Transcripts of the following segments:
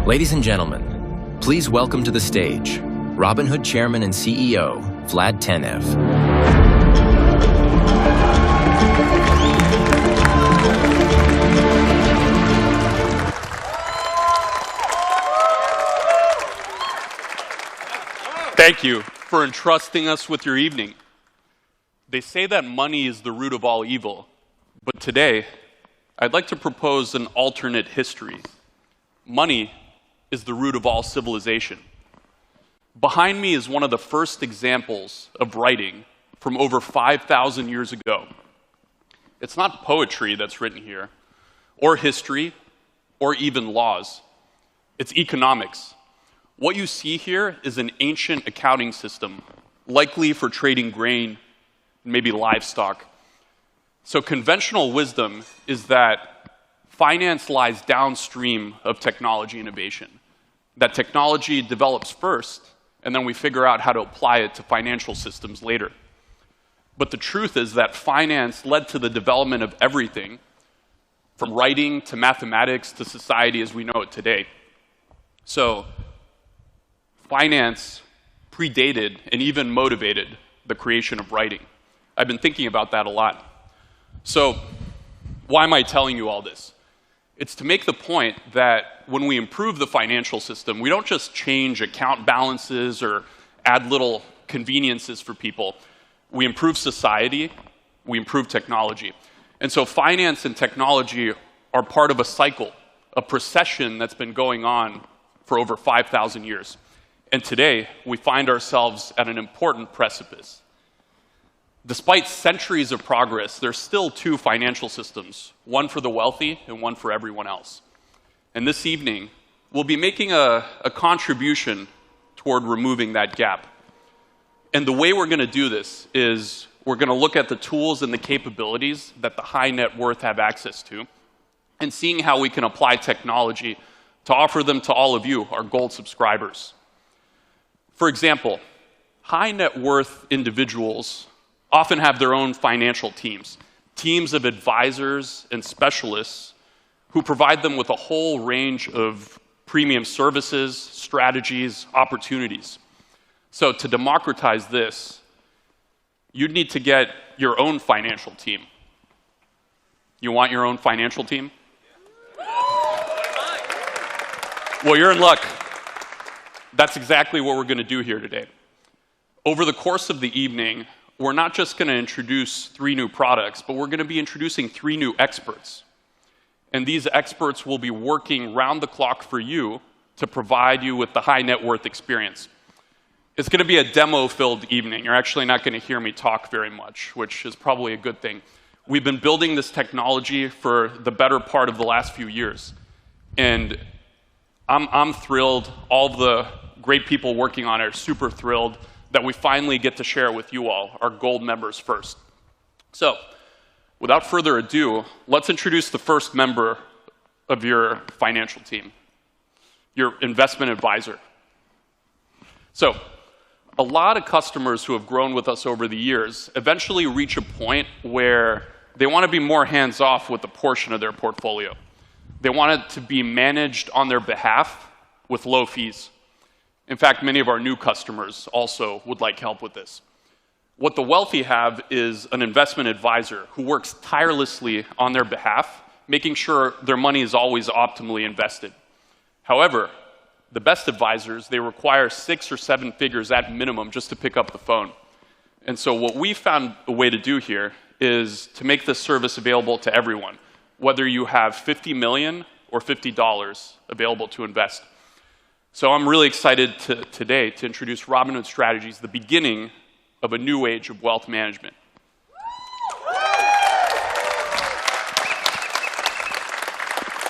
Ladies and gentlemen, please welcome to the stage Robinhood Chairman and CEO, Vlad Tenev. Thank you for entrusting us with your evening. They say that money is the root of all evil, but today, I'd like to propose an alternate history. Money is the root of all civilization. Behind me is one of the first examples of writing from over 5,000 years ago. It's not poetry that's written here, or history, or even laws. It's economics. What you see here is an ancient accounting system, likely for trading grain, maybe livestock. So conventional wisdom is that finance lies downstream of technology innovation. That technology develops first, and then we figure out how to apply it to financial systems later. But the truth is that finance led to the development of everything, from writing to mathematics to society as we know it today. So finance predated and even motivated the creation of writing. I've been thinking about that a lot. So why am I telling you all this? It's to make the point that when we improve the financial system, we don't just change account balances or add little conveniences for people. We improve society, we improve technology. And so finance and technology are part of a cycle, a procession that's been going on for over 5,000 years. And today, we find ourselves at an important precipice. Despite centuries of progress, there's still two financial systems, one for the wealthy and one for everyone else. And this evening, we'll be making a contribution toward removing that gap. And the way we're going to do this is we're going to look at the tools and the capabilities that the high net worth have access to, and seeing how we can apply technology to offer them to all of you, our Gold subscribers. For example, high net worth individuals often have their own financial teams of advisors and specialists who provide them with a whole range of premium services, strategies, opportunities. So to democratize this, you'd need to get your own financial team. You want your own financial team? Well, you're in luck. That's exactly what we're going to do here today. Over the course of the evening, we're not just going to introduce 3 new products, but we're going to be introducing 3 new experts. And these experts will be working round the clock for you to provide you with the high net worth experience. It's going to be a demo-filled evening. You're actually not going to hear me talk very much, which is probably a good thing. We've been building this technology for the better part of the last few years. And I'm thrilled. All the great people working on it are super thrilled that we finally get to share it with you all, our Gold members first. So, without further ado, let's introduce the first member of your financial team, your investment advisor. So, a lot of customers who have grown with us over the years eventually reach a point where they want to be more hands-off with a portion of their portfolio. They want it to be managed on their behalf with low fees. In fact, many of our new customers also would like help with this. What the wealthy have is an investment advisor who works tirelessly on their behalf, making sure their money is always optimally invested. However, the best advisors, they require 6 or 7 figures at minimum just to pick up the phone. And so what we found a way to do here is to make this service available to everyone, whether you have $50 million or $50 available to invest. So I'm really excited today to introduce Robinhood Strategies, the beginning of a new age of wealth management.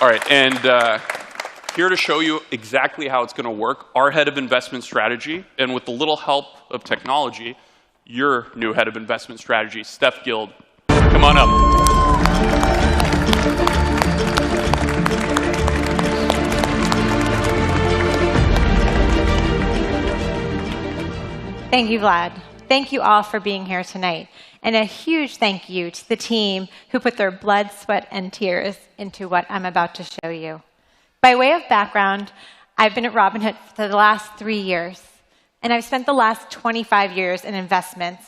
All right, and here to show you exactly how it's going to work, our head of investment strategy, and with a little help of technology, your new head of investment strategy, Steph Guild. Come on up. Thank you, Vlad. Thank you all for being here tonight. And a huge thank you to the team who put their blood, sweat, and tears into what I'm about to show you. By way of background, I've been at Robinhood for the last 3 years, and I've spent the last 25 years in investments.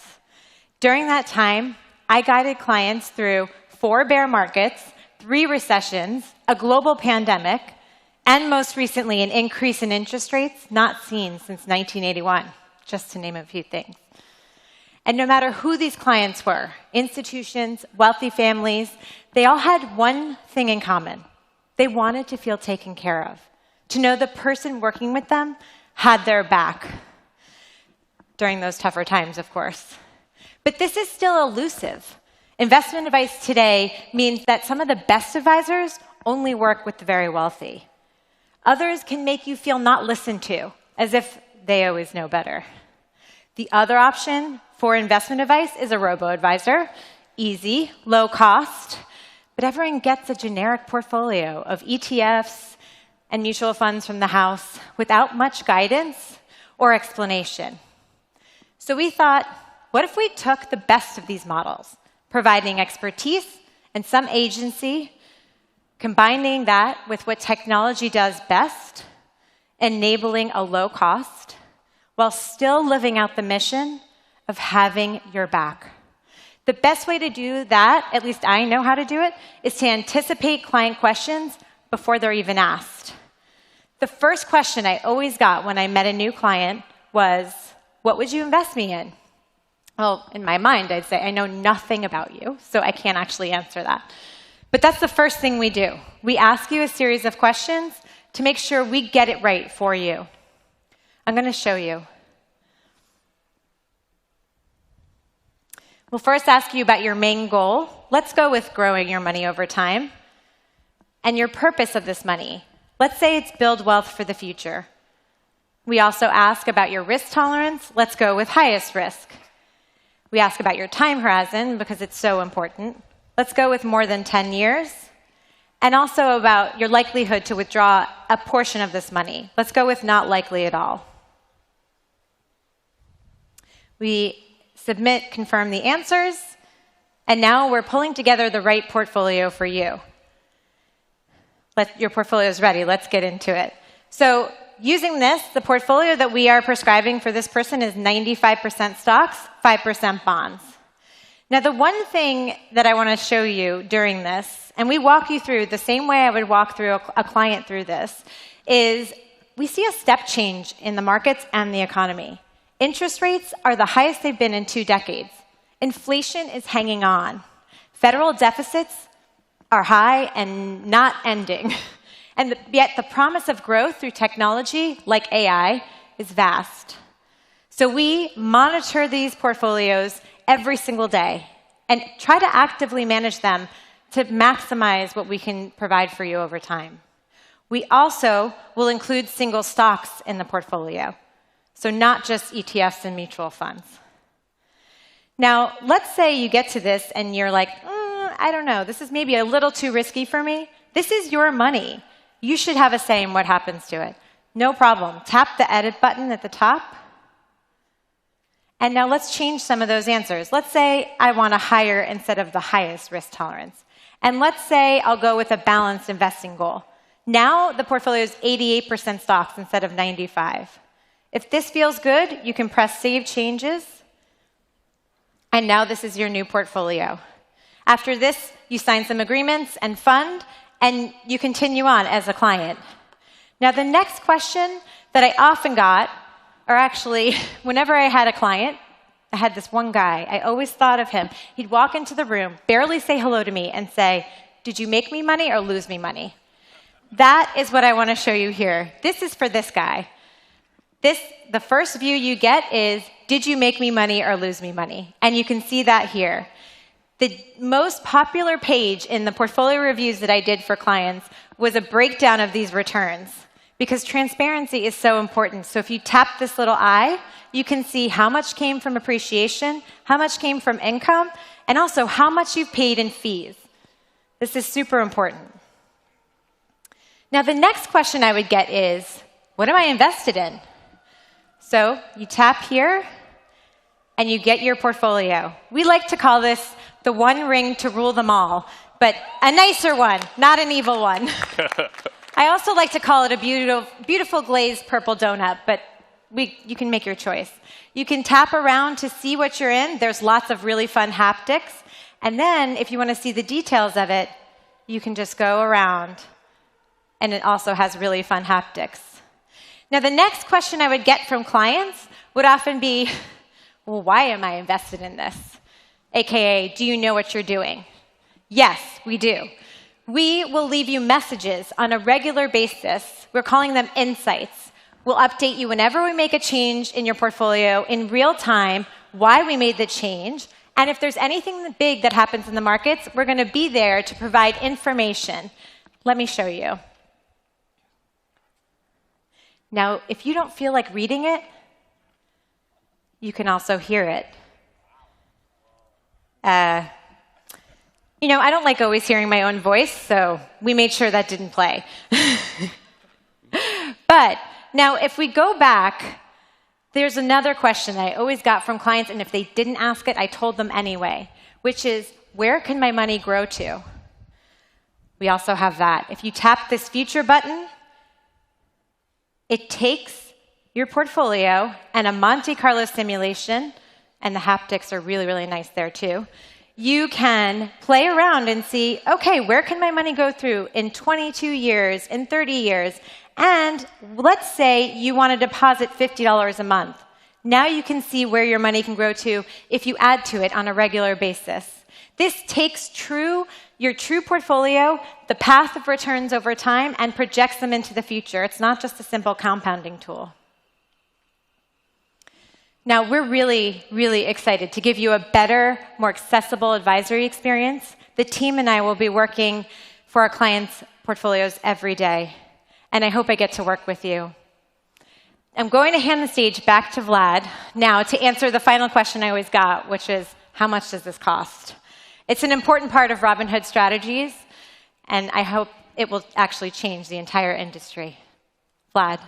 During that time, I guided clients through 4 bear markets, 3 recessions, a global pandemic, and most recently, an increase in interest rates not seen since 1981, just to name a few things. And no matter who these clients were, institutions, wealthy families, they all had one thing in common. They wanted to feel taken care of, to know the person working with them had their back. During those tougher times, of course. But this is still elusive. Investment advice today means that some of the best advisors only work with the very wealthy. Others can make you feel not listened to, as if they always know better. The other option for investment advice is a robo-advisor. Easy, low cost, but everyone gets a generic portfolio of ETFs and mutual funds from the house without much guidance or explanation. So we thought, what if we took the best of these models, providing expertise and some agency, combining that with what technology does best, enabling a low cost, while still living out the mission of having your back. The best way to do that, at least I know how to do it, is to anticipate client questions before they're even asked. The first question I always got when I met a new client was, what would you invest me in? Well, in my mind, I'd say, I know nothing about you, so I can't actually answer that. But that's the first thing we do. We ask you a series of questions to make sure we get it right for you. I'm going to show you. We'll first ask you about your main goal. Let's go with growing your money over time. And your purpose of this money. Let's say it's build wealth for the future. We also ask about your risk tolerance. Let's go with highest risk. We ask about your time horizon because it's so important. Let's go with more than 10 years. And also about your likelihood to withdraw a portion of this money. Let's go with not likely at all. We submit, confirm the answers, and now we're pulling together the right portfolio for you. Your portfolio is ready. Let's get into it. So using this, the portfolio that we are prescribing for this person is 95% stocks, 5% bonds. Now, the one thing that I want to show you during this, and we walk you through the same way I would walk through a client through this, is we see a step change in the markets and the economy. Interest rates are the highest they've been in 2 decades. Inflation is hanging on. Federal deficits are high and not ending. And yet the promise of growth through technology, like AI, is vast. So we monitor these portfolios every single day and try to actively manage them to maximize what we can provide for you over time. We also will include single stocks in the portfolio, so not just ETFs and mutual funds. Now, let's say you get to this and you're like, I don't know, this is maybe a little too risky for me. This is your money. You should have a say in what happens to it. No problem. Tap the edit button at the top. And now let's change some of those answers. Let's say I want a higher instead of the highest risk tolerance. And let's say I'll go with a balanced investing goal. Now the portfolio is 88% stocks instead of 95. If this feels good, you can press Save Changes. And now this is your new portfolio. After this, you sign some agreements and fund, and you continue on as a client. Now, the next question that I often got, or actually, whenever I had a client, I had this one guy. I always thought of him. He'd walk into the room, barely say hello to me, and say, did you make me money or lose me money? That is what I want to show you here. This is for this guy. The first view you get is, did you make me money or lose me money? And you can see that here. The most popular page in the portfolio reviews that I did for clients was a breakdown of these returns, because transparency is so important. So if you tap this little eye, you can see how much came from appreciation, how much came from income, and also how much you've paid in fees. This is super important. Now, the next question I would get is, what am I invested in? So you tap here, and you get your portfolio. We like to call this the one ring to rule them all, but a nicer one, not an evil one. I also like to call it a beautiful glazed purple donut, but you can make your choice. You can tap around to see what you're in. There's lots of really fun haptics. And then, if you want to see the details of it, you can just go around. And it also has really fun haptics. Now, the next question I would get from clients would often be, well, why am I invested in this? AKA, do you know what you're doing? Yes, we do. We will leave you messages on a regular basis. We're calling them insights. We'll update you whenever we make a change in your portfolio in real time, why we made the change, and if there's anything big that happens in the markets, we're going to be there to provide information. Let me show you. Now, if you don't feel like reading it, you can also hear it. You know, I don't like always hearing my own voice, so we made sure that didn't play. But now, if we go back, there's another question that I always got from clients, and if they didn't ask it, I told them anyway, which is, where can my money grow to? We also have that. If you tap this future button, it takes your portfolio and a Monte Carlo simulation, and the haptics are really, really nice there too. You can play around and see, okay, where can my money go through in 22 years, in 30 years? And let's say you want to deposit $50 a month. Now you can see where your money can grow to if you add to it on a regular basis. This takes your true portfolio, the path of returns over time, and projects them into the future. It's not just a simple compounding tool. Now, we're really, really excited to give you a better, more accessible advisory experience. The team and I will be working for our clients' portfolios every day, and I hope I get to work with you. I'm going to hand the stage back to Vlad now to answer the final question I always got, which is, how much does this cost? It's an important part of Robinhood Strategies, and I hope it will actually change the entire industry. Vlad.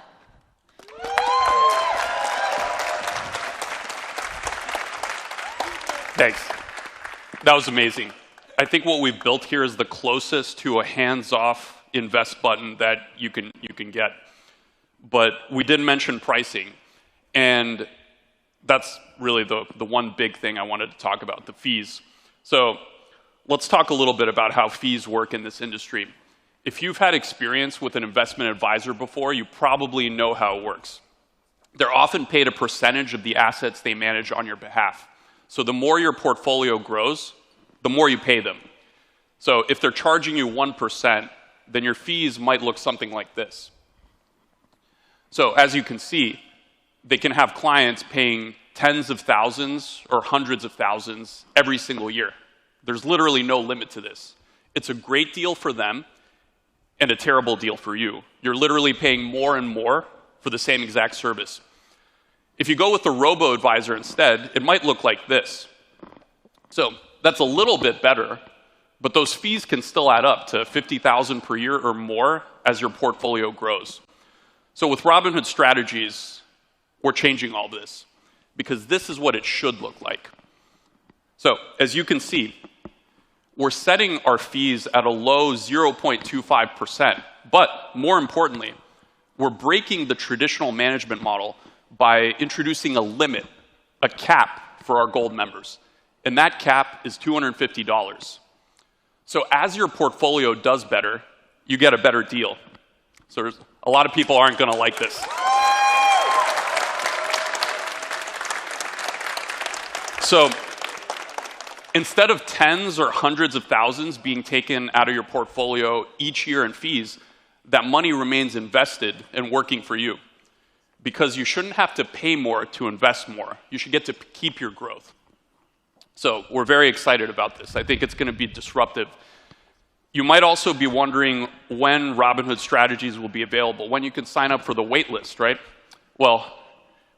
Thanks. That was amazing. I think what we've built here is the closest to a hands-off invest button that you can get. But we didn't mention pricing, and that's really the one big thing I wanted to talk about, the fees. So let's talk a little bit about how fees work in this industry. If you've had experience with an investment advisor before, you probably know how it works. They're often paid a percentage of the assets they manage on your behalf. So the more your portfolio grows, the more you pay them. So if they're charging you 1%, then your fees might look something like this. So as you can see, they can have clients paying tens of thousands or hundreds of thousands every single year. There's literally no limit to this. It's a great deal for them and a terrible deal for you. You're literally paying more and more for the same exact service. If you go with the robo-advisor instead, it might look like this. So that's a little bit better, but those fees can still add up to $50,000 per year or more as your portfolio grows. So with Robinhood Strategies, we're changing all this because this is what it should look like. So as you can see, we're setting our fees at a low 0.25%, but more importantly, we're breaking the traditional management model by introducing a limit, a cap for our gold members. And that cap is $250. So as your portfolio does better, you get a better deal. So a lot of people aren't going to like this. So instead of tens or hundreds of thousands being taken out of your portfolio each year in fees, that money remains invested and working for you. Because you shouldn't have to pay more to invest more. You should get to keep your growth. So we're very excited about this. I think it's going to be disruptive. You might also be wondering when Robinhood Strategies will be available, when you can sign up for the wait list, right? Well,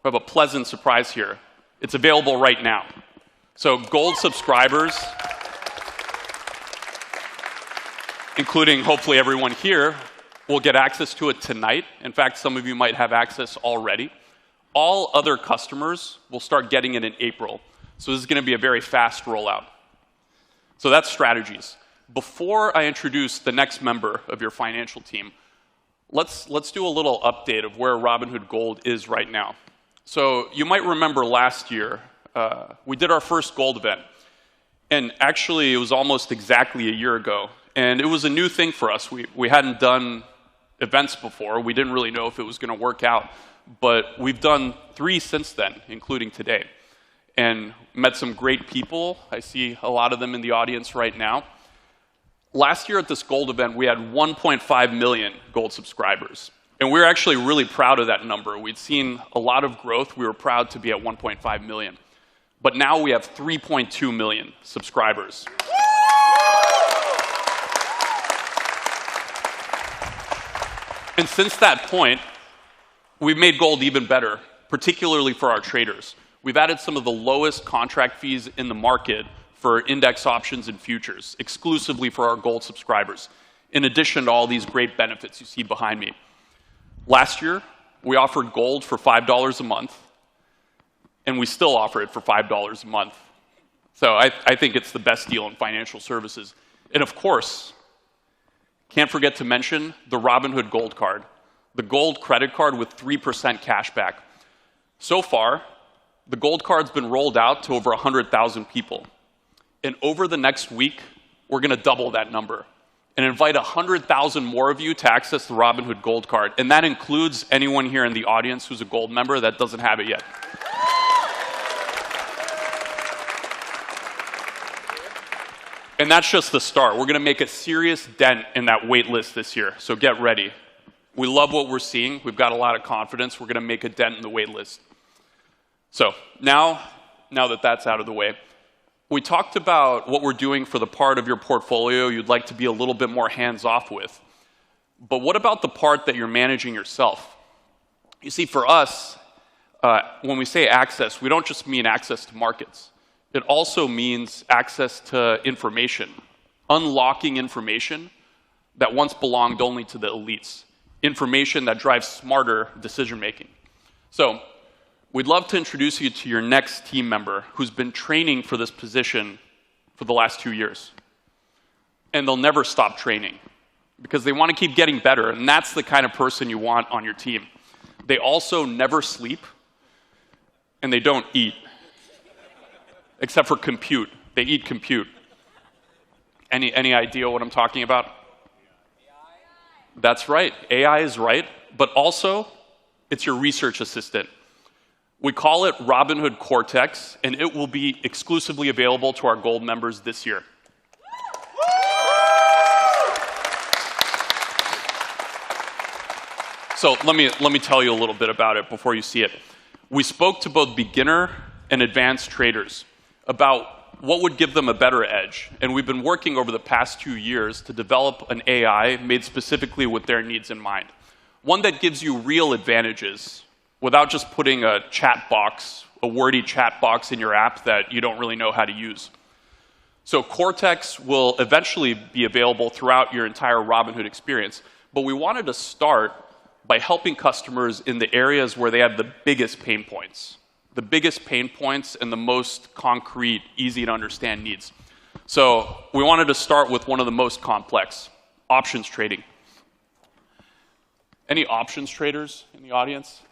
we have a pleasant surprise here. It's available right now. So gold subscribers, including hopefully everyone here, will get access to it tonight. In fact, some of you might have access already. All other customers will start getting it in April. So this is going to be a very fast rollout. So that's Strategies. Before I introduce the next member of your financial team, Let's do a little update of where Robinhood Gold is right now. So you might remember last year, we did our first Gold event. And actually, it was almost exactly a year ago. And it was a new thing for us. We hadn't done events before. We didn't really know if it was going to work out. But we've done 3 since then, including today. And met some great people. I see a lot of them in the audience right now. Last year at this Gold event, we had 1.5 million Gold subscribers. And we were actually really proud of that number. We'd seen a lot of growth. We were proud to be at 1.5 million. But now we have 3.2 million subscribers. And since that point, we've made Gold even better, particularly for our traders. We've added some of the lowest contract fees in the market for index options and futures, exclusively for our Gold subscribers, in addition to all these great benefits you see behind me. Last year, we offered Gold for $5 a month. And we still offer it for $5 a month. So I think it's the best deal in financial services. And of course, can't forget to mention the Robinhood Gold card, the Gold credit card with 3% cash back. So far, the Gold card's been rolled out to over 100,000 people. And over the next week, we're going to double that number and invite 100,000 more of you to access the Robinhood Gold card. And that includes anyone here in the audience who's a Gold member that doesn't have it yet. And that's just the start. We're going to make a serious dent in that wait list this year, so get ready. We love what we're seeing. We've got a lot of confidence. We're going to make a dent in the wait list. So now that that's out of the way, we talked about what we're doing for the part of your portfolio you'd like to be a little bit more hands-off with. But what about the part that you're managing yourself? You see, for us, when we say access, we don't just mean access to markets. It also means access to information, unlocking information that once belonged only to the elites, information that drives smarter decision-making. So we'd love to introduce you to your next team member who's been training for this position for the last 2 years. And they'll never stop training because they want to keep getting better, and that's the kind of person you want on your team. They also never sleep, and they don't eat. Except for compute. They eat compute. Any idea what I'm talking about? AI. That's right. AI is right. But also, it's your research assistant. We call it Robinhood Cortex, and it will be exclusively available to our Gold members this year. So let me tell you a little bit about it before you see it. We spoke to both beginner and advanced traders about what would give them a better edge. And we've been working over the past 2 years to develop an AI made specifically with their needs in mind. One that gives you real advantages without just putting a chat box, a wordy chat box in your app that you don't really know how to use. So Cortex will eventually be available throughout your entire Robinhood experience. But we wanted to start by helping customers in the areas where they have the biggest pain points. The biggest pain points and the most concrete, easy to understand needs. So we wanted to start with one of the most complex, options trading. Any options traders in the audience?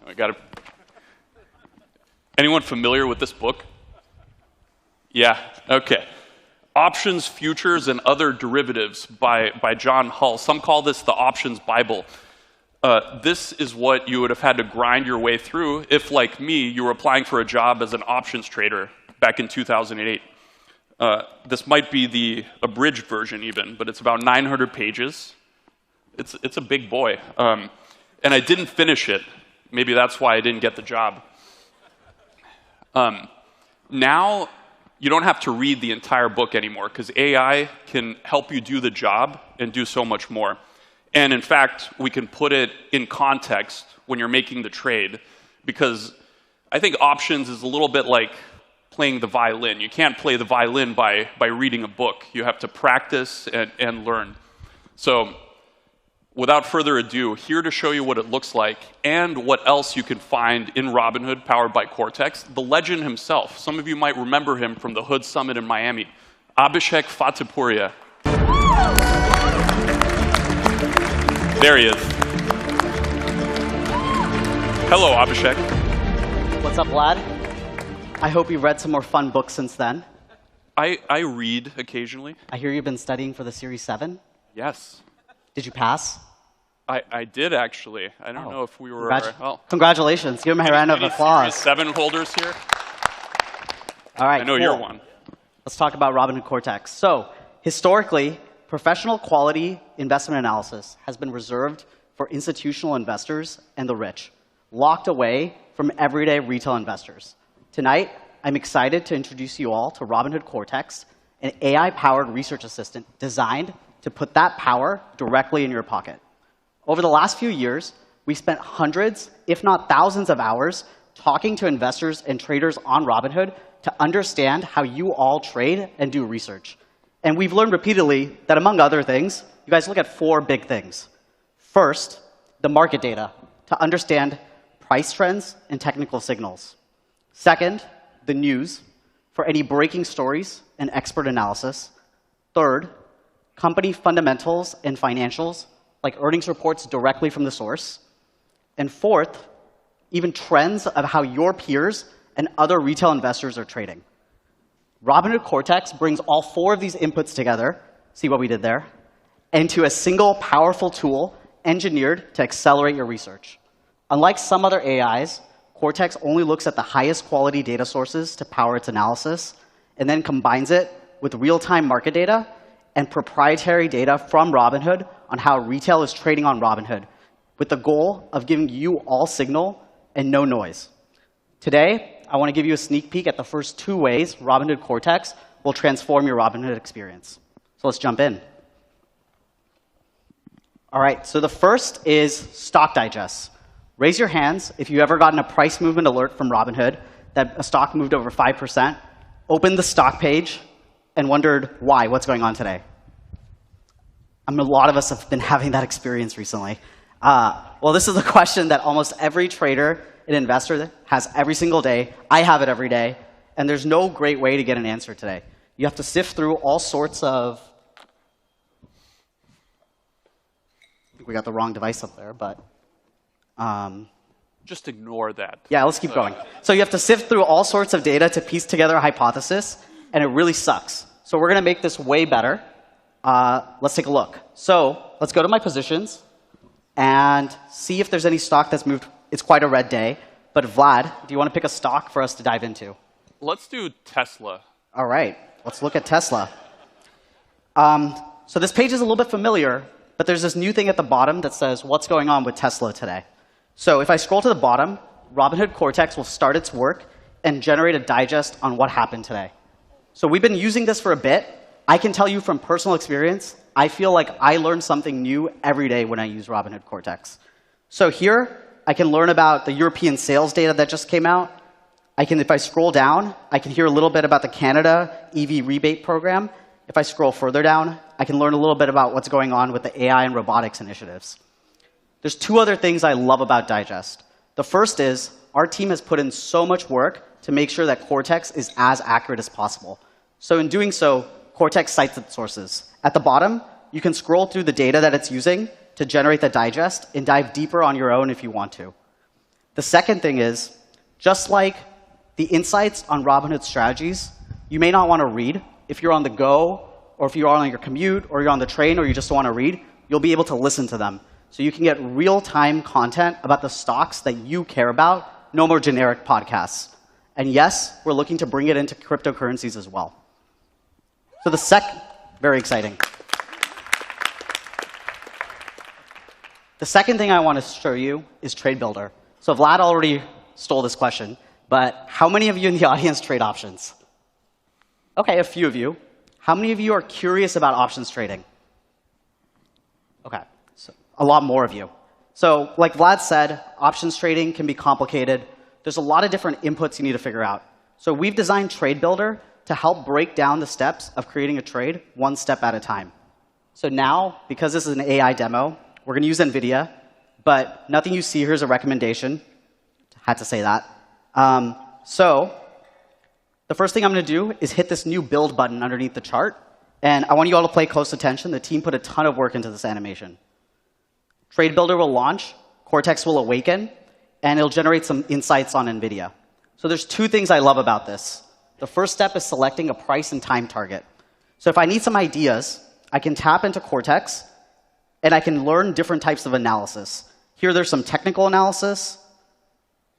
Anyone familiar with this book? Yeah, okay. Options, Futures, and Other Derivatives by John Hull. Some call this the Options Bible. This is what you would have had to grind your way through if, like me, you were applying for a job as an options trader back in 2008. This might be the abridged version even, but it's about 900 pages. It's a big boy. And I didn't finish it. Maybe that's why I didn't get the job. Now, you don't have to read the entire book anymore because AI can help you do the job and do so much more. And in fact, we can put it in context when you're making the trade, because I think options is a little bit like playing the violin. You can't play the violin by reading a book. You have to practice and learn. So without further ado, here to show you what it looks like and what else you can find in Robinhood powered by Cortex, the legend himself. Some of you might remember him from the Hood Summit in Miami, Abhishek Fatehpuria. There he is. Hello, Abhishek. What's up, Vlad? I hope you've read some more fun books since then. I read occasionally. I hear you've been studying for the Series 7. Yes. Did you pass? I did, actually. I don't know if we were... Congratulations. Give him a round of applause. Series 7 holders here? All right, I know you're one. Let's talk about Robinhood Cortex. So, historically, professional quality investment analysis has been reserved for institutional investors and the rich, locked away from everyday retail investors. Tonight, I'm excited to introduce you all to Robinhood Cortex, an AI-powered research assistant designed to put that power directly in your pocket. Over the last few years, we spent hundreds, if not thousands of hours talking to investors and traders on Robinhood to understand how you all trade and do research. And we've learned repeatedly that, among other things, you guys look at 4 big things. First, the market data to understand price trends and technical signals. Second, the news for any breaking stories and expert analysis. Third, company fundamentals and financials, like earnings reports directly from the source. And fourth, even trends of how your peers and other retail investors are trading. Robinhood Cortex brings all 4 of these inputs together, see what we did there, into a single powerful tool engineered to accelerate your research. Unlike some other AIs, Cortex only looks at the highest quality data sources to power its analysis, and then combines it with real-time market data and proprietary data from Robinhood on how retail is trading on Robinhood, with the goal of giving you all signal and no noise. Today, I want to give you a sneak peek at the first 2 ways Robinhood Cortex will transform your Robinhood experience. So let's jump in. All right, so the first is stock digests. Raise your hands if you've ever gotten a price movement alert from Robinhood that a stock moved over 5%, opened the stock page, and wondered why, what's going on today. A lot of us have been having that experience recently. Well, this is a question that almost every trader and investor has every single day. I have it every day, and there's no great way to get an answer today. You have to sift through all sorts of... I think we got the wrong device up there, but... Just ignore that. Yeah, let's keep going. So you have to sift through all sorts of data to piece together a hypothesis, and it really sucks. So we're going to make this way better. Let's take a look. So let's go to my positions and see if there's any stock that's moved. It's quite a red day. But Vlad, do you want to pick a stock for us to dive into? Let's do Tesla. All right. Let's look at Tesla. So this page is a little bit familiar, but there's this new thing at the bottom that says, what's going on with Tesla today? So if I scroll to the bottom, Robinhood Cortex will start its work and generate a digest on what happened today. So we've been using this for a bit. I can tell you from personal experience, I feel like I learn something new every day when I use Robinhood Cortex. So here, I can learn about the European sales data that just came out. If I scroll down, I can hear a little bit about the Canada EV rebate program. If I scroll further down, I can learn a little bit about what's going on with the AI and robotics initiatives. There's 2 other things I love about Digest. The first is our team has put in so much work to make sure that Cortex is as accurate as possible. So in doing so, Cortex cites its sources. At the bottom, you can scroll through the data that it's using to generate the digest and dive deeper on your own if you want to. The second thing is, just like the insights on Robinhood Strategies, you may not want to read. If you're on the go, or if you're on your commute, or you're on the train, or you just want to read, you'll be able to listen to them. So you can get real-time content about the stocks that you care about, no more generic podcasts. And yes, we're looking to bring it into cryptocurrencies as well. So very exciting. The second thing I want to show you is Trade Builder. So Vlad already stole this question, but how many of you in the audience trade options? Okay, a few of you. How many of you are curious about options trading? Okay, so a lot more of you. So like Vlad said, options trading can be complicated. There's a lot of different inputs you need to figure out. So we've designed Trade Builder to help break down the steps of creating a trade one step at a time. So now, because this is an AI demo, we're going to use NVIDIA, but nothing you see here is a recommendation. Had to say that. So the first thing I'm going to do is hit this new build button underneath the chart. And I want you all to pay close attention. The team put a ton of work into this animation. Trade Builder will launch. Cortex will awaken. and it'll generate some insights on NVIDIA. So there's two things I love about this. The first step is selecting a price and time target. So if I need some ideas, I can tap into Cortex, and I can learn different types of analysis. Here, there's some technical analysis,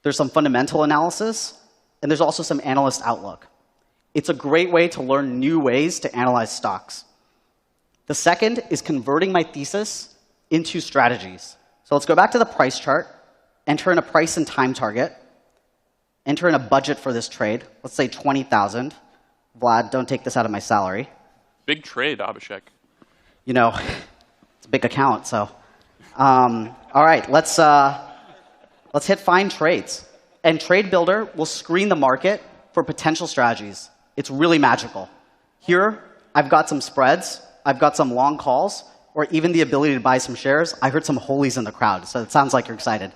there's some fundamental analysis, and there's also some analyst outlook. It's a great way to learn new ways to analyze stocks. The second is converting my thesis into strategies. So let's go back to the price chart, enter in a price and time target, enter in a budget for this trade. Let's say 20,000. Vlad, don't take this out of my salary. Big trade, Abhishek. You know, it's a big account, so. All right, let's hit find trades. And Trade Builder will screen the market for potential strategies. It's really magical. Here, I've got some spreads, I've got some long calls, or even the ability to buy some shares. I heard some holies in the crowd, so it sounds like you're excited.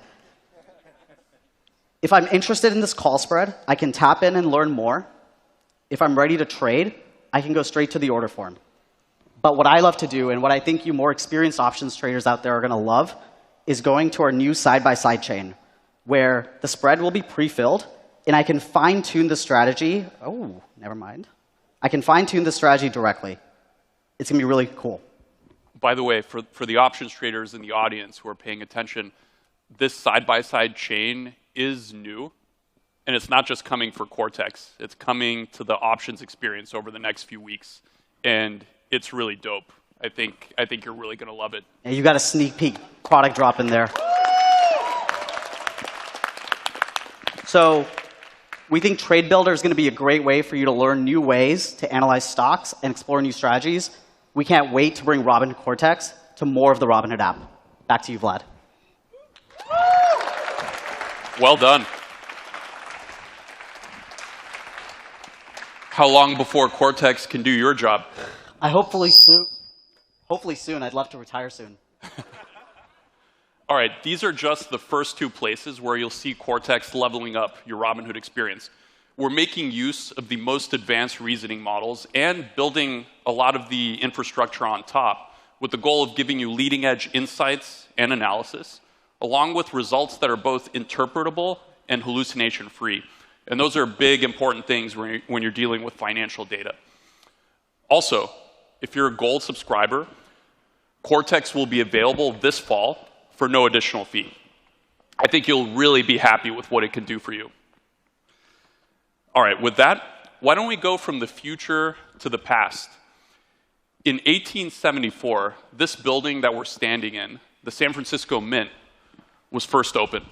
If I'm interested in this call spread, I can tap in and learn more. If I'm ready to trade, I can go straight to the order form. But what I love to do, and what I think you more experienced options traders out there are going to love, is going to our new side-by-side chain, where the spread will be pre-filled, and I can fine-tune the strategy. Oh, never mind. I can fine-tune the strategy directly. It's going to be really cool. By the way, for the options traders in the audience who are paying attention, this side-by-side chain is new, and it's not just coming for Cortex. It's coming to the options experience over the next few weeks, and it's really dope. I think you're really going to love it. And you got a sneak peek product drop in there. So we think Trade Builder is going to be a great way for you to learn new ways to analyze stocks and explore new strategies. We can't wait to bring Robinhood Cortex to more of the Robinhood app. Back to you, Vlad. Well done. How long before Cortex can do your job? Hopefully soon. Hopefully soon. I'd love to retire soon. All right, these are just the first two places where you'll see Cortex leveling up your Robinhood experience. We're making use of the most advanced reasoning models and building a lot of the infrastructure on top with the goal of giving you leading-edge insights and analysis, along with results that are both interpretable and hallucination-free. And those are big, important things when you're dealing with financial data. Also, if you're a Gold subscriber, Cortex will be available this fall for no additional fee. I think you'll really be happy with what it can do for you. All right, with that, why don't we go from the future to the past? In 1874, this building that we're standing in, the San Francisco Mint, was first opened.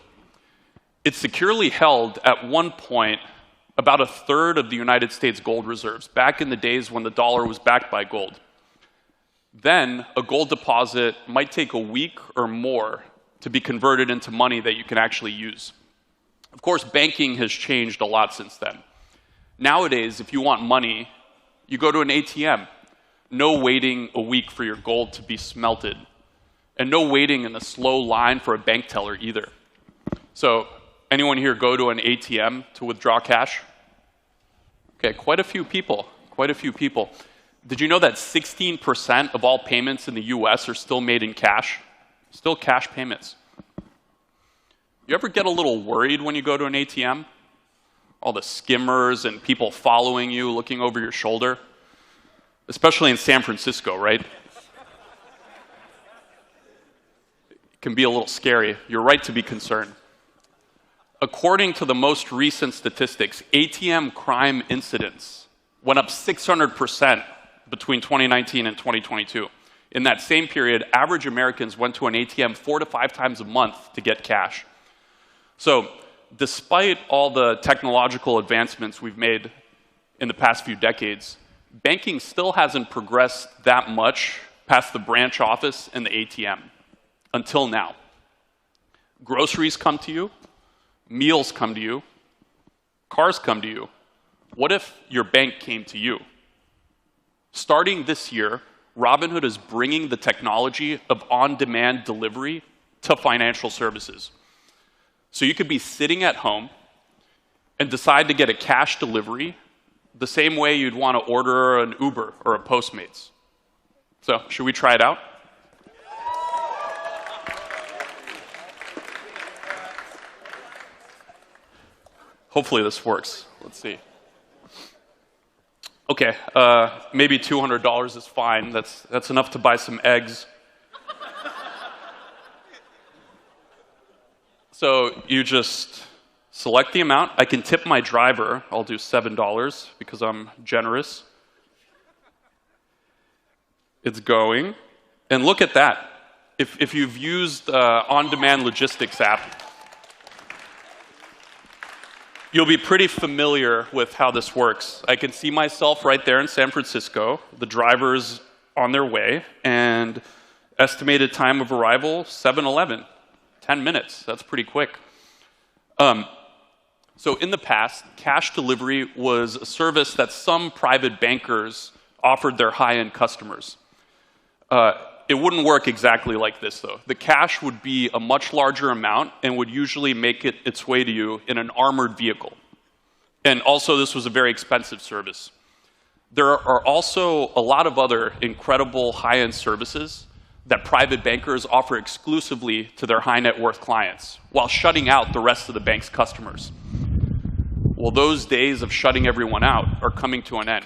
It securely held, at one point, about 1/3 of the United States gold reserves, back in the days when the dollar was backed by gold. Then, a gold deposit might take a week or more to be converted into money that you can actually use. Of course, banking has changed a lot since then. Nowadays, if you want money, you go to an ATM. No waiting a week for your gold to be smelted. And no waiting in a slow line for a bank teller either. So, anyone here go to an ATM to withdraw cash? Okay, quite a few people, quite a few people. Did you know that 16% of all payments in the US are still made in cash? Still cash payments. You ever get a little worried when you go to an ATM? All the skimmers and people following you, looking over your shoulder? Especially in San Francisco, right? It can be a little scary. You're right to be concerned. According to the most recent statistics, ATM crime incidents went up 600% between 2019 and 2022. In that same period, average Americans went to an ATM 4 to 5 times a month to get cash. So, despite all the technological advancements we've made in the past few decades, banking still hasn't progressed that much past the branch office and the ATM until now. Groceries come to you, meals come to you, cars come to you. What if your bank came to you? Starting this year, Robinhood is bringing the technology of on-demand delivery to financial services. So you could be sitting at home and decide to get a cash delivery the same way you'd want to order an Uber or a Postmates. So, should we try it out? Hopefully this works. Let's see. Okay, maybe $200 is fine. That's enough to buy some eggs. So you just select the amount. I can tip my driver. I'll do $7 because I'm generous. It's going. And look at that. If you've used on-demand logistics app, you'll be pretty familiar with how this works. I can see myself right there in San Francisco. The driver's on their way, and estimated time of arrival, 7-Eleven. 10 minutes. That's pretty quick. So in the past, cash delivery was a service that some private bankers offered their high-end customers. It wouldn't work exactly like this, though. The cash would be a much larger amount and would usually make its way to you in an armored vehicle. And also, this was a very expensive service. There are also a lot of other incredible high-end services that private bankers offer exclusively to their high-net-worth clients, while shutting out the rest of the bank's customers. Well, those days of shutting everyone out are coming to an end.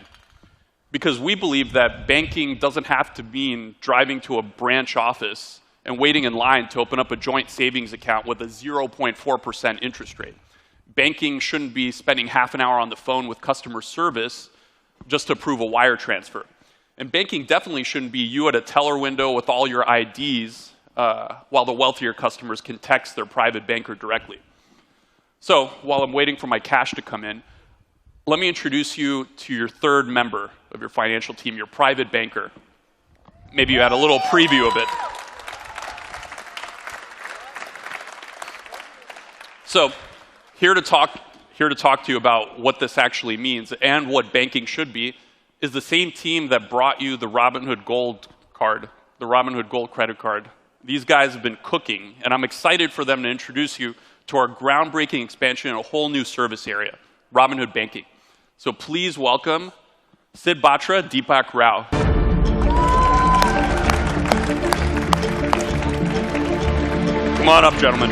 Because we believe that banking doesn't have to mean driving to a branch office and waiting in line to open up a joint savings account with a 0.4% interest rate. Banking shouldn't be spending half an hour on the phone with customer service just to approve a wire transfer. And banking definitely shouldn't be you at a teller window with all your IDs while the wealthier customers can text their private banker directly. So while I'm waiting for my cash to come in, let me introduce you to your third member of your financial team, your private banker. Maybe you had a little preview of it. So here to talk to you about what this actually means and what banking should be is the same team that brought you the Robinhood Gold card, the Robinhood Gold credit card. These guys have been cooking, and I'm excited for them to introduce you to our groundbreaking expansion in a whole new service area, Robinhood Banking. So please welcome Sid Batra, Deepak Rao. Come on up, gentlemen.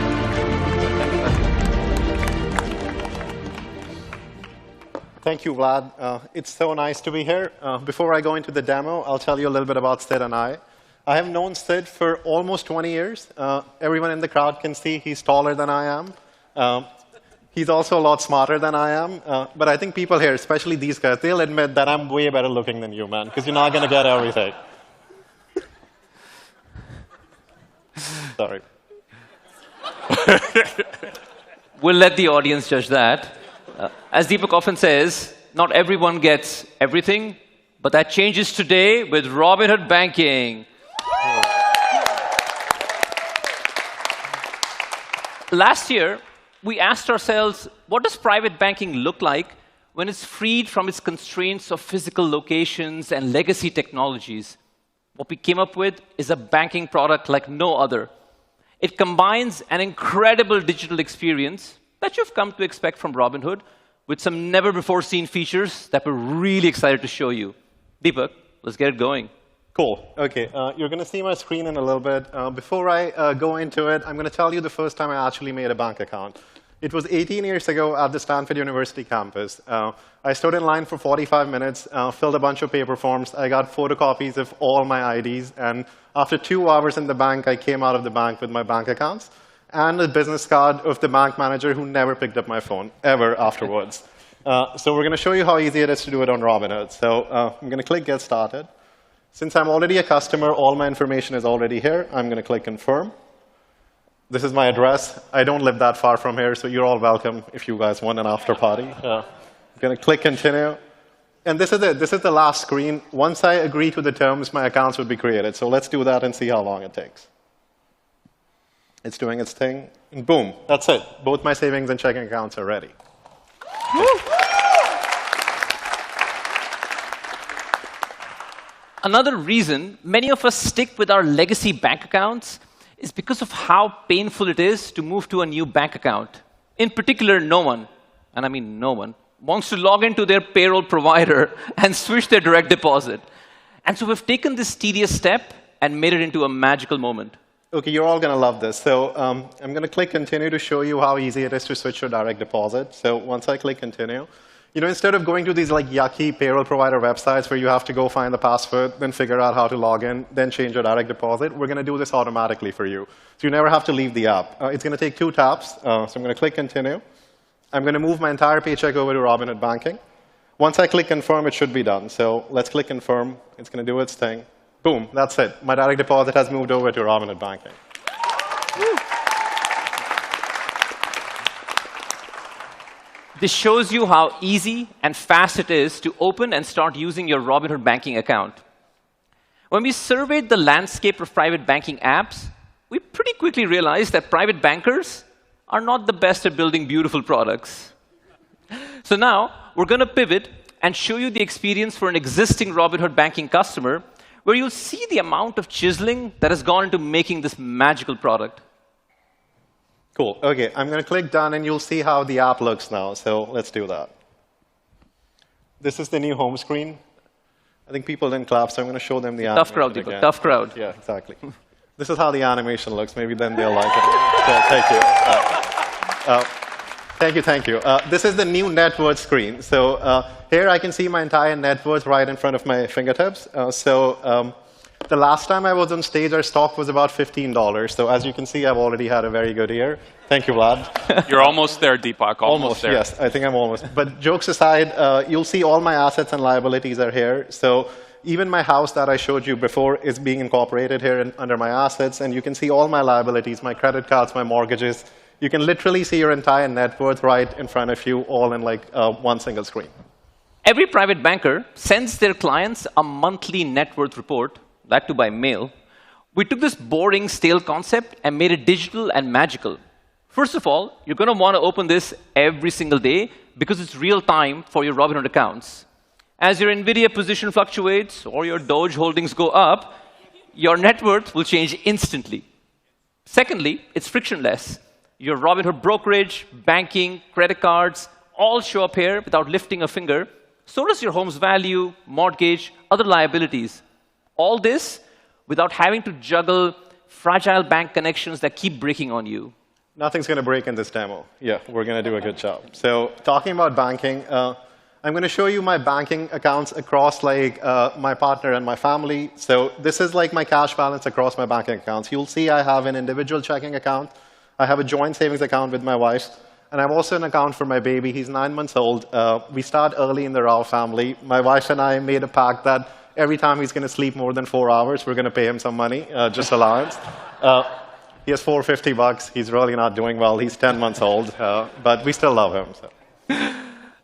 Thank you, Vlad. It's so nice to be here. Before I go into the demo, I'll tell you a little bit about Sid and I. I have known Sid for almost 20 years. Everyone in the crowd can see he's taller than I am. He's also a lot smarter than I am. But I think people here, especially these guys, they'll admit that I'm way better looking than you, man, because you're not going to get everything. Sorry. We'll let the audience judge that. As Deepak often says, not everyone gets everything, but that changes today with Robinhood Banking. Last year, we asked ourselves, what does private banking look like when it's freed from its constraints of physical locations and legacy technologies? What we came up with is a banking product like no other. It combines an incredible digital experience that you've come to expect from Robinhood with some never-before-seen features that we're really excited to show you. Deepak, let's get it going. Cool. OK, you're going to see my screen in a little bit. Before I go into it, I'm going to tell you the first time I actually made a bank account. It was 18 years ago at the Stanford University campus. I stood in line for 45 minutes, filled a bunch of paper forms. I got photocopies of all my IDs. And after 2 hours in the bank, I came out of the bank with my bank accounts and a business card of the bank manager who never picked up my phone, ever afterwards. So we're going to show you how easy it is to do it on Robinhood. So I'm going to click Get Started. Since I'm already a customer, all my information is already here. I'm going to click Confirm. This is my address. I don't live that far from here, so you're all welcome if you guys want an after party. I'm going to click Continue. And this is it. This is the last screen. Once I agree to the terms, my accounts would be created. So let's do that and see how long it takes. It's doing its thing. And boom, that's it. Both my savings and checking accounts are ready. Another reason many of us stick with our legacy bank accounts is because of how painful it is to move to a new bank account. In particular, no one, and I mean no one, wants to log into their payroll provider and switch their direct deposit. And so we've taken this tedious step and made it into a magical moment. OK, you're all going to love this. So I'm going to click Continue to show you how easy it is to switch to direct deposit. So once I click Continue, instead of going to these like yucky payroll provider websites where you have to go find the password, then figure out how to log in, then change your direct deposit, we're going to do this automatically for you. So you never have to leave the app. It's going to take 2 taps. So I'm going to click Continue. I'm going to move my entire paycheck over to Robinhood Banking. Once I click Confirm, it should be done. So let's click Confirm. It's going to do its thing. Boom, that's it. My direct deposit has moved over to Robinhood Banking. This shows you how easy and fast it is to open and start using your Robinhood Banking account. When we surveyed the landscape of private banking apps, we pretty quickly realized that private bankers are not the best at building beautiful products. So now, we're going to pivot and show you the experience for an existing Robinhood Banking customer, where you'll see the amount of chiseling that has gone into making this magical product. Cool. OK, I'm going to click Done, and you'll see how the app looks now. So let's do that. This is the new home screen. I think people didn't clap, so I'm going to show them the animation. Tough crowd, Deepak. Tough crowd. Yeah, exactly. This is how the animation looks. Maybe then they'll like it. So, thank you. Thank you. This is the new net worth screen. So here I can see my entire net worth right in front of my fingertips. The last time I was on stage, our stock was about $15. So as you can see, I've already had a very good year. Thank you, Vlad. You're almost there, Deepak. Almost there. Yes. I think I'm almost. But jokes aside, you'll see all my assets and liabilities are here. So even my house that I showed you before is being incorporated here under my assets. And you can see all my liabilities, my credit cards, my mortgages. You can literally see your entire net worth right in front of you, all in like one single screen. Every private banker sends their clients a monthly net worth report, that too by mail. We took this boring, stale concept and made it digital and magical. First of all, you're going to want to open this every single day because it's real time for your Robinhood accounts. As your NVIDIA position fluctuates or your Doge holdings go up, your net worth will change instantly. Secondly, it's frictionless. Your Robinhood brokerage, banking, credit cards all show up here without lifting a finger. So does your home's value, mortgage, other liabilities. All this without having to juggle fragile bank connections that keep breaking on you. Nothing's going to break in this demo. Yeah, we're going to do a good job. So talking about banking, I'm going to show you my banking accounts across like my partner and my family. So this is like my cash balance across my banking accounts. You'll see I have an individual checking account. I have a joint savings account with my wife. And I have also an account for my baby. He's 9 months old. We start early in the Rao family. My wife and I made a pact that every time he's going to sleep more than 4 hours, we're going to pay him some money, just allowance. He has $450. He's really not doing well. He's 10 months old. But we still love him. So.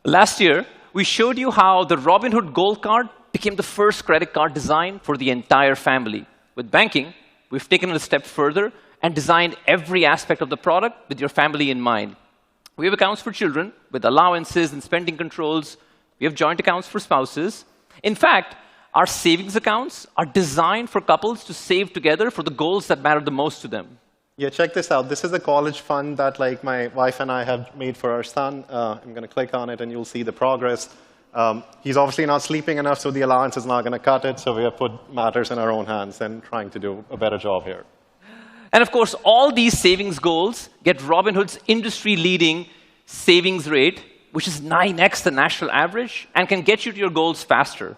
Last year, we showed you how the Robinhood Gold card became the first credit card designed for the entire family. With banking, we've taken it a step further and designed every aspect of the product with your family in mind. We have accounts for children with allowances and spending controls. We have joint accounts for spouses. In fact, our savings accounts are designed for couples to save together for the goals that matter the most to them. Yeah, check this out. This is a college fund that like my wife and I have made for our son. I'm going to click on it, and you'll see the progress. He's obviously not sleeping enough, so the allowance is not going to cut it. So we have put matters in our own hands and trying to do a better job here. And of course, all these savings goals get Robinhood's industry-leading savings rate, which is 9x the national average, and can get you to your goals faster.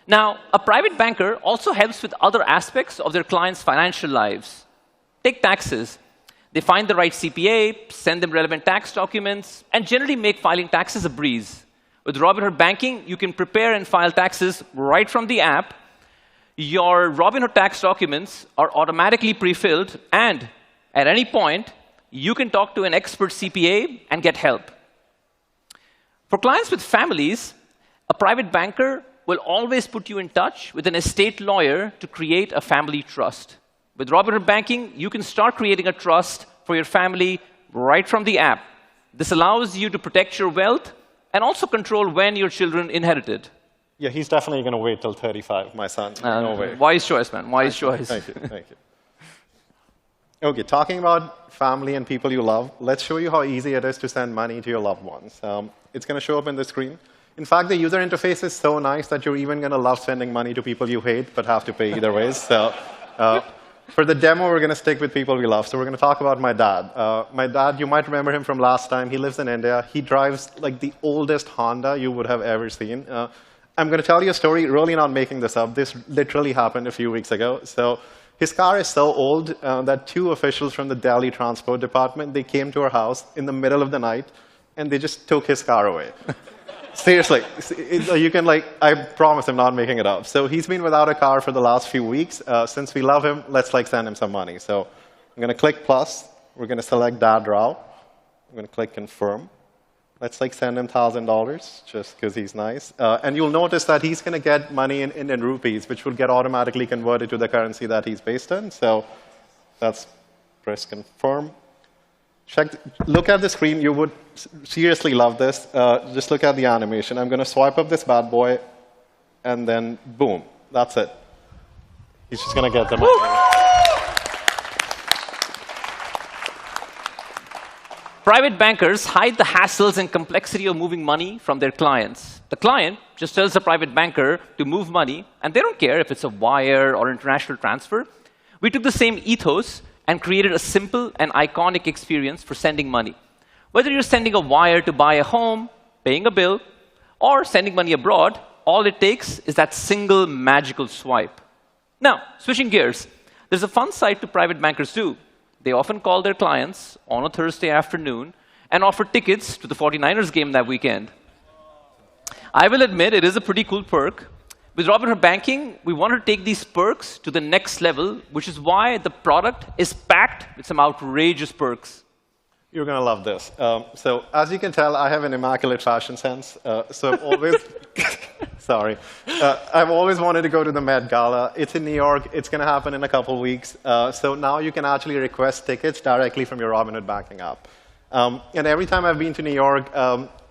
Now, a private banker also helps with other aspects of their clients' financial lives. Take taxes. They find the right CPA, send them relevant tax documents, and generally make filing taxes a breeze. With Robinhood Banking, you can prepare and file taxes right from the app. Your Robinhood tax documents are automatically pre-filled, and at any point, you can talk to an expert CPA and get help. For clients with families, a private banker will always put you in touch with an estate lawyer to create a family trust. With Robinhood Banking, you can start creating a trust for your family right from the app. This allows you to protect your wealth and also control when your children inherit it. Yeah, he's definitely going to wait till 35, my son. No way. Wise choice, man. Wise choice. Thank you. OK, talking about family and people you love, let's show you how easy it is to send money to your loved ones. It's going to show up in the screen. In fact, the user interface is so nice that you're even going to love sending money to people you hate but have to pay either ways. So For the demo, we're going to stick with people we love. So we're going to talk about my dad. My dad, you might remember him from last time. He lives in India. He drives like the oldest Honda you would have ever seen. I'm going to tell you a story, really not making this up. This literally happened a few weeks ago. So his car is so old that 2 officials from the Delhi Transport Department, they came to our house in the middle of the night, and they just took his car away. Seriously, you can I promise I'm not making it up. So he's been without a car for the last few weeks. Since we love him, let's send him some money. So I'm going to click plus. We're going to select Dad Rao. I'm going to click confirm. Let's send him $1,000 just because he's nice. And you'll notice that he's going to get money in Indian rupees, which will get automatically converted to the currency that he's based in. So that's press confirm. Look at the screen. You would seriously love this. Just look at the animation. I'm going to swipe up this bad boy, and then boom. That's it. He's just going to get the money. Private bankers hide the hassles and complexity of moving money from their clients. The client just tells the private banker to move money, and they don't care if it's a wire or international transfer. We took the same ethos and created a simple and iconic experience for sending money. Whether you're sending a wire to buy a home, paying a bill, or sending money abroad, all it takes is that single magical swipe. Now, switching gears, there's a fun side to private bankers too. They often call their clients on a Thursday afternoon and offer tickets to the 49ers game that weekend. I will admit it is a pretty cool perk. With Robinhood Banking, we want to take these perks to the next level, which is why the product is packed with some outrageous perks. You're going to love this. So as you can tell, I have an immaculate fashion sense. So I've always, sorry. I've always wanted to go to the Met Gala. It's in New York. It's going to happen in a couple of weeks. So now you can actually request tickets from your Robinhood Banking app. And every time I've been to New York,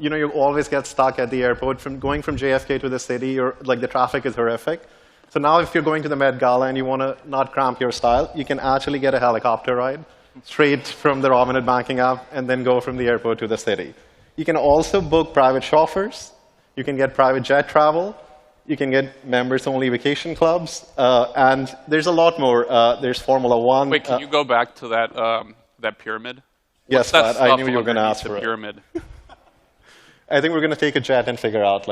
you always get stuck at the airport. Going from JFK to the city, the traffic is horrific. So now if you're going to the Met Gala and you want to not cramp your style, you can actually get a helicopter ride straight from the Robinhood Banking app and then go from the airport to the city. You can also book private chauffeurs. You can get private jet travel. You can get members-only vacation clubs. And there's a lot more. There's Formula One. Wait, can you go back to that pyramid? Yes, Vlad, I knew you were going to ask for it. Pyramid. I think we're going to take a jet and figure out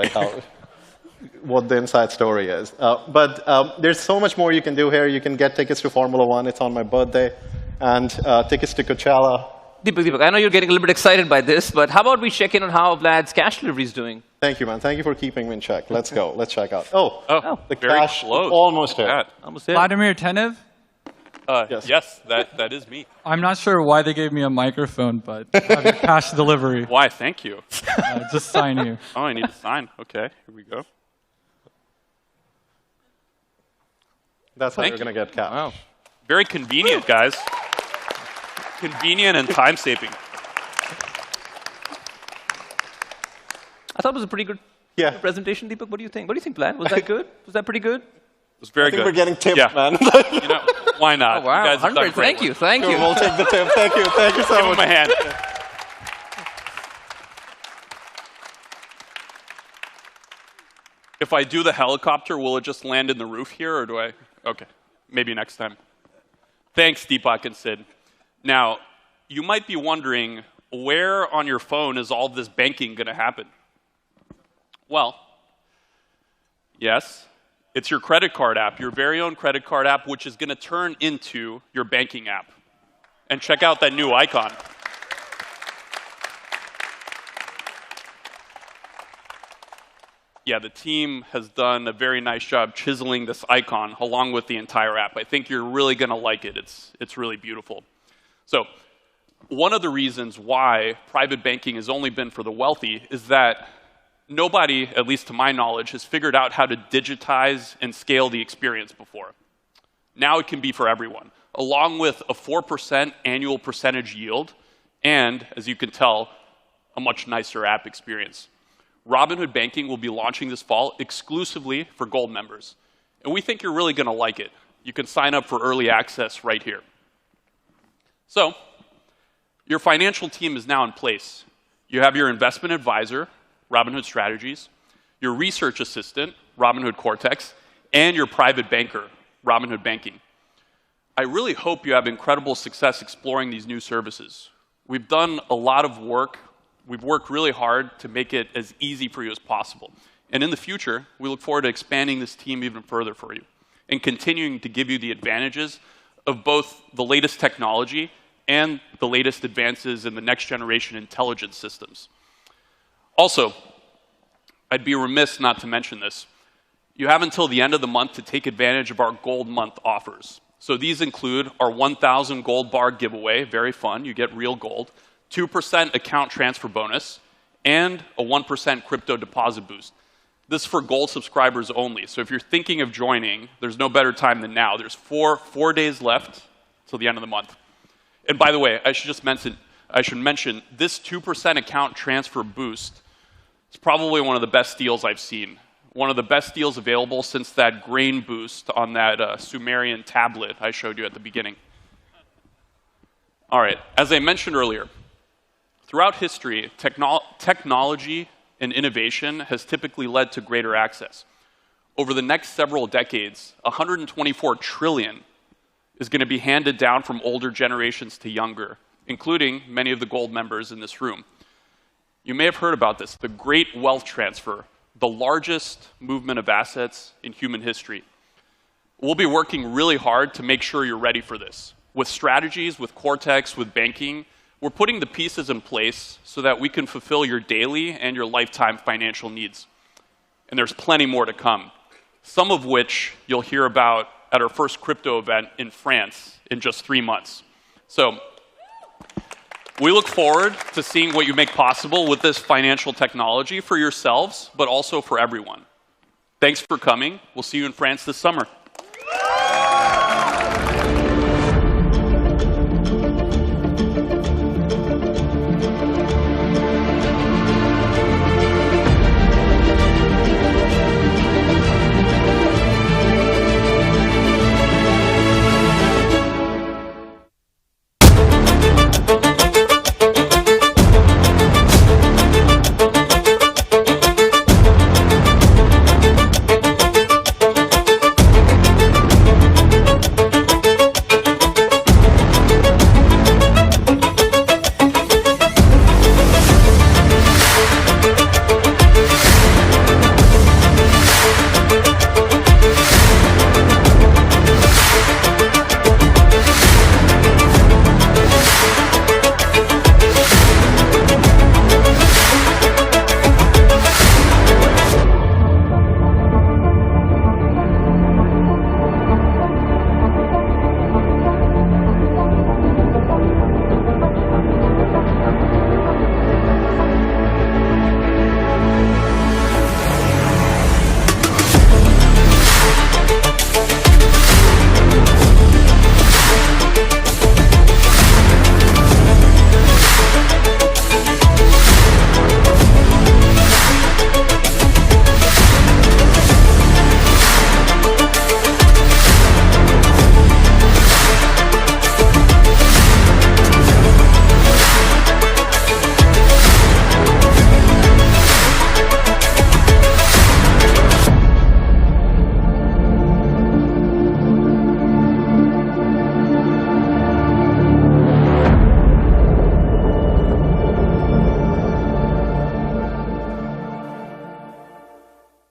what the inside story is. But there's so much more you can do here. You can get tickets to Formula One. It's on my birthday. And tickets to Coachella. Deepak, I know you're getting a little bit excited by this, but how about we check in on how Vlad's cash delivery is doing? Thank you, man. Thank you for keeping me in check. Let's go. Let's check out. Oh, the very cash close. Almost there. Almost there. Vladimir Tenev? Yes, that is me. I'm not sure why they gave me a microphone, but I have your cash delivery. Why? Thank you. Just sign here. Oh, I need to sign. OK, here we go. That's how you're going to get cash. Wow. Very convenient, guys. Convenient and time-saving. I thought it was a pretty good presentation, Deepak. What do you think? What do you think, Vlad? Was that good? Was that pretty good? It was very good. We're getting tipped, man. Why not? Oh, wow. You guys have done 100. great Thank you. work. Thank you. We'll take the tip. Thank you. Thank you so Give much. him a hand. If I do the helicopter, will it just land in the roof here, or do I? OK, maybe next time. Thanks, Deepak and Sid. Now, you might be wondering, where on your phone is all this banking going to happen? Well, yes, it's your credit card app, your very own credit card app, which is going to turn into your banking app. And check out that new icon. Yeah, the team has done a very nice job chiseling this icon along with the entire app. I think you're really going to like it. It's really beautiful. So one of the reasons why private banking has only been for the wealthy is that nobody, at least to my knowledge, has figured out how to digitize and scale the experience before. Now it can be for everyone, along with a 4% annual percentage yield and, as you can tell, a much nicer app experience. Robinhood Banking will be launching this fall exclusively for Gold members. And we think you're really going to like it. You can sign up for early access right here. So your financial team is now in place. You have your investment advisor, Robinhood Strategies, your research assistant, Robinhood Cortex, and your private banker, Robinhood Banking. I really hope you have incredible success exploring these new services. We've done a lot of work. We've worked really hard to make it as easy for you as possible. And in the future, we look forward to expanding this team even further for you and continuing to give you the advantages of both the latest technology and the latest advances in the next generation intelligence systems. Also, I'd be remiss not to mention this. You have until the end of the month to take advantage of our Gold Month offers. So these include our 1,000 gold bar giveaway, very fun, you get real gold, 2% account transfer bonus, and a 1% crypto deposit boost. This is for gold subscribers only. So if you're thinking of joining, there's no better time than now. There's four days left till the end of the month. And by the way, I should mention this 2% account transfer boost is probably one of the best deals I've seen. One of the best deals available since that grain boost on that Sumerian tablet I showed you at the beginning. All right, as I mentioned earlier, throughout history, technology and innovation has typically led to greater access. Over the next several decades, 124 trillion is going to be handed down from older generations to younger, including many of the gold members in this room. You may have heard about this, the Great Wealth Transfer, the largest movement of assets in human history. We'll be working really hard to make sure you're ready for this. With strategies, with Cortex, with banking, we're putting the pieces in place so that we can fulfill your daily and your lifetime financial needs. And there's plenty more to come, some of which you'll hear about at our first crypto event in France in just 3 months. So we look forward to seeing what you make possible with this financial technology for yourselves, but also for everyone. Thanks for coming. We'll see you in France this summer.